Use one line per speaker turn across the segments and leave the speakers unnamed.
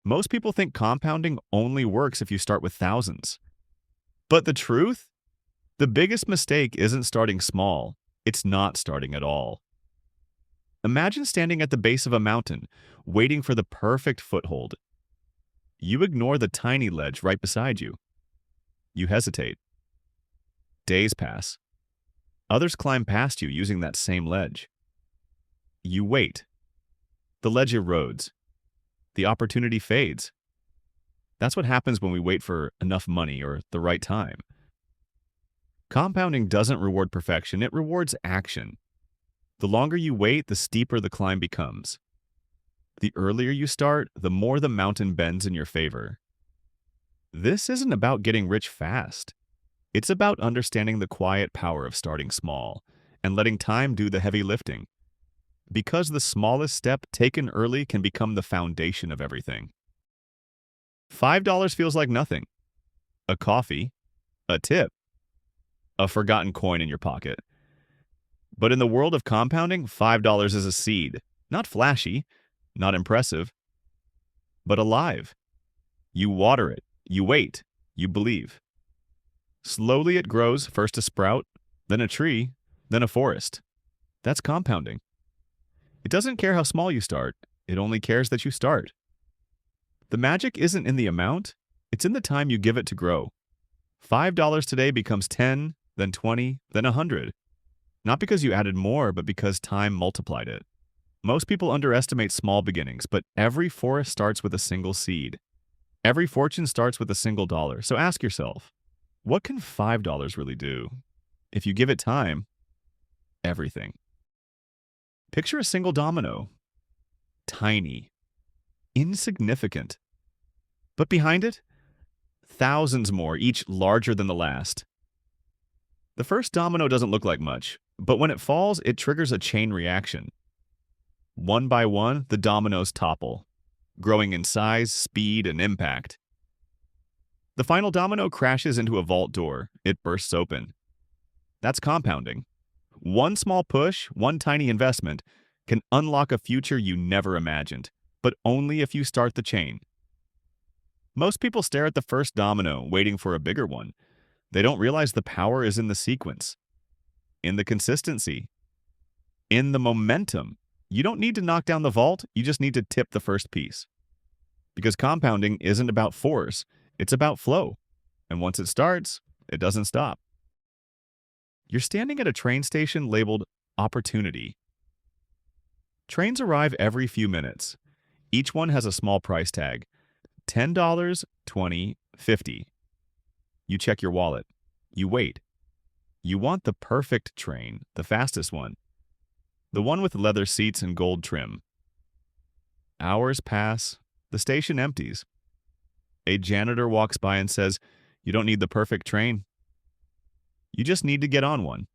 Most people think compounding only works if you start with thousands. But the truth? The biggest mistake isn't starting small, it's not starting at all. Imagine standing at the base of a mountain, waiting for the perfect foothold. You ignore the tiny ledge right beside you. You hesitate. Days pass. Others climb past you using that same ledge. You wait. The ledge erodes. The opportunity fades. That's what happens when we wait for enough money or the right time. Compounding doesn't reward perfection, it rewards action. The longer you wait, the steeper the climb becomes. The earlier you start, the more the mountain bends in your favor. This isn't about getting rich fast. It's about understanding the quiet power of starting small and letting time do the heavy lifting. Because the smallest step taken early can become the foundation of everything. $5 feels like nothing. A coffee, a tip, a forgotten coin in your pocket. But in the world of compounding, $5 is a seed. Not flashy, not impressive, but alive. You water it, you wait, you believe. Slowly it grows, first a sprout, then a tree, then a forest. That's compounding. It doesn't care how small you start, it only cares that you start. The magic isn't in the amount, it's in the time you give it to grow. $5 today becomes 10, then 20, then 100. Not because you added more, but because time multiplied it. Most people underestimate small beginnings, but every forest starts with a single seed. Every fortune starts with a single dollar. So ask yourself, what can $5 really do? If you give it time, everything. Picture a single domino. Tiny. Insignificant. But behind it, thousands more, each larger than the last. The first domino doesn't look like much, but when it falls, it triggers a chain reaction. One by one, the dominoes topple, growing in size, speed, and impact. The final domino crashes into a vault door. It bursts open. That's compounding. One small push, one tiny investment, can unlock a future you never imagined, but only if you start the chain. Most people stare at the first domino, waiting for a bigger one. They don't realize the power is in the sequence, in the consistency, in the momentum. You don't need to knock down the vault, you just need to tip the first piece. Because compounding isn't about force, it's about flow. And once it starts, it doesn't stop. You're standing at a train station labeled Opportunity. Trains arrive every few minutes. Each one has a small price tag. $10, $20, $50. You check your wallet. You wait. You want the perfect train, the fastest one. The one with leather seats and gold trim. Hours pass. The station empties. A janitor walks by and says, "You don't need the perfect train. You just need to get on one."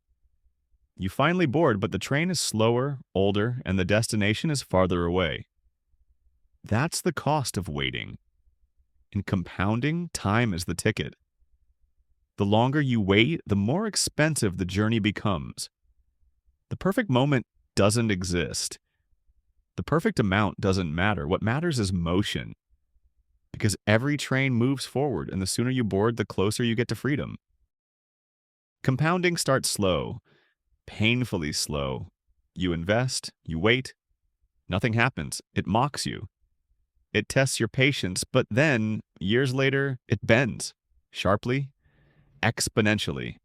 You finally board, but the train is slower, older, and the destination is farther away. That's the cost of waiting. In compounding, time is the ticket. The longer you wait, the more expensive the journey becomes. The perfect moment doesn't exist. The perfect amount doesn't matter. What matters is motion. Because every train moves forward, and the sooner you board, the closer you get to freedom. Compounding starts slow, painfully slow. You invest, you wait. Nothing happens. It mocks you. It tests your patience, but then, years later, it bends. Sharply, exponentially.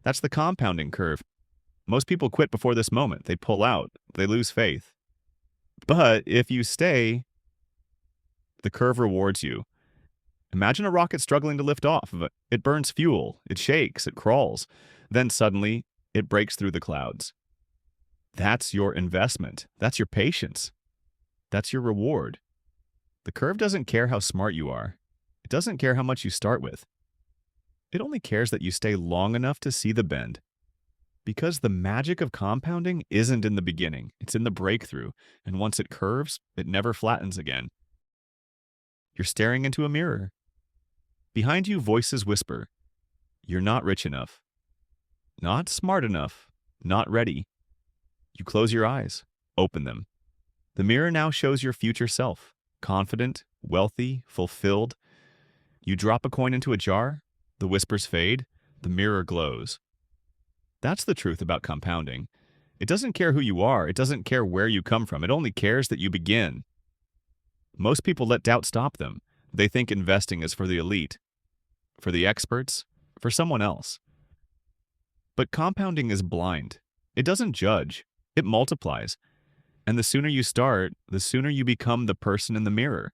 That's the compounding curve. Most people quit before this moment. They pull out. They lose faith. But if you stay, the curve rewards you. Imagine a rocket struggling to lift off. It burns fuel. It shakes. It crawls. Then suddenly, it breaks through the clouds. That's your investment. That's your patience. That's your reward. The curve doesn't care how smart you are. It doesn't care how much you start with. It only cares that you stay long enough to see the bend. Because the magic of compounding isn't in the beginning, it's in the breakthrough, and once it curves, it never flattens again. You're staring into a mirror. Behind you, voices whisper, "You're not rich enough. Not smart enough. Not ready." You close your eyes, open them. The mirror now shows your future self, confident, wealthy, fulfilled. You drop a coin into a jar, the whispers fade, the mirror glows. That's the truth about compounding. It doesn't care who you are, it doesn't care where you come from, it only cares that you begin. Most people let doubt stop them. They think investing is for the elite, for the experts, for someone else. But compounding is blind. It doesn't judge, it multiplies. And the sooner you start, the sooner you become the person in the mirror.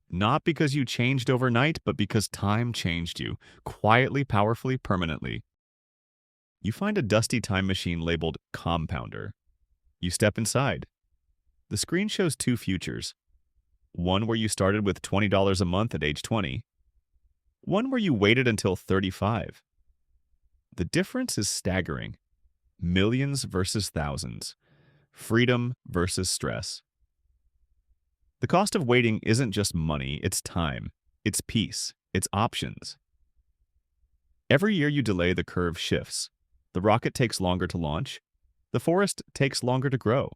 Not because you changed overnight, but because time changed you, quietly, powerfully, permanently. You find a dusty time machine labeled Compounder. You step inside. The screen shows two futures. One where you started with $20 a month at age 20. One where you waited until 35. The difference is staggering. Millions versus thousands. Freedom versus stress. The cost of waiting isn't just money, it's time, it's peace, it's options. Every year you delay, the curve shifts. The rocket takes longer to launch. The forest takes longer to grow.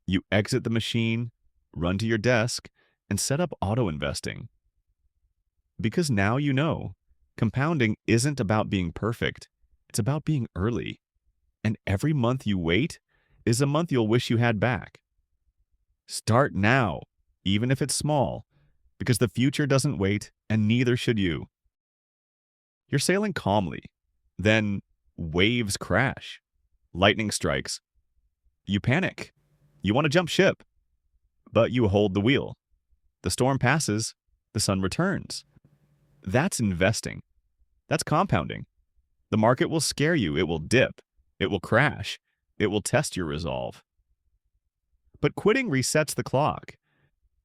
You exit the machine, run to your desk, and set up auto-investing. Because now you know, compounding isn't about being perfect, it's about being early. And every month you wait is a month you'll wish you had back. Start now, even if it's small, because the future doesn't wait, and neither should you. You're sailing calmly. Then waves crash. Lightning strikes. You panic. You want to jump ship. But you hold the wheel. The storm passes. The sun returns. That's investing. That's compounding. The market will scare you. It will dip. It will crash. It will test your resolve. But quitting resets the clock.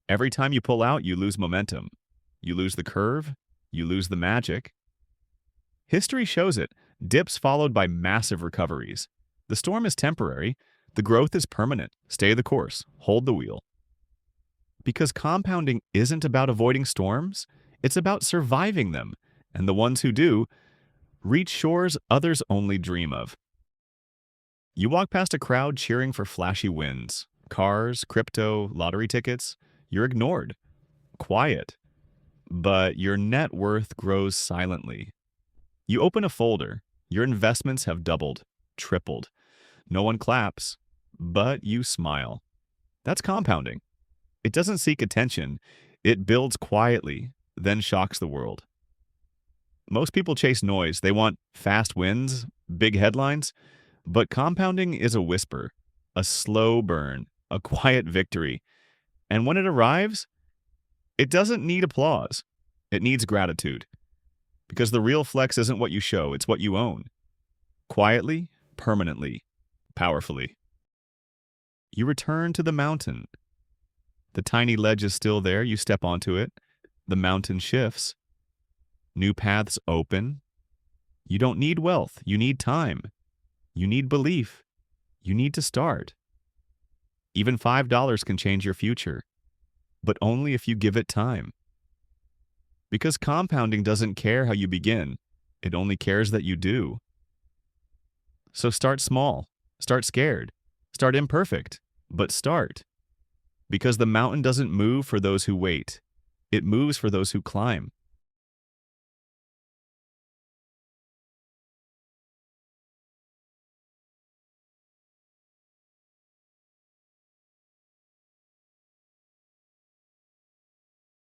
Every time you pull out, you lose momentum. You lose the curve. You lose the magic. History shows it. Dips followed by massive recoveries. The storm is temporary. The growth is permanent. Stay the course. Hold the wheel. Because compounding isn't about avoiding storms. It's about surviving them. And the ones who do reach shores others only dream of. You walk past a crowd cheering for flashy wins. Cars, crypto, lottery tickets. You're ignored. Quiet. But your net worth grows silently. You open a folder. Your investments have doubled, tripled. No one claps, but you smile. That's compounding. It doesn't seek attention. It builds quietly, then shocks the world. Most people chase noise. They want fast wins, big headlines. But compounding is a whisper, a slow burn, a quiet victory. And when it arrives, it doesn't need applause. It needs gratitude. Because the real flex isn't what you show, it's what you own. Quietly, permanently, powerfully. You return to the mountain. The tiny ledge is still there. You step onto it. The mountain shifts. New paths open. You don't need wealth. You need time. You need belief. You need to start. Even $5 can change your future, but only if you give it time. Because compounding doesn't care how you begin. It only cares that you do. So start small. Start scared. Start imperfect. But start. Because the mountain doesn't move for those who wait. It moves for those who climb.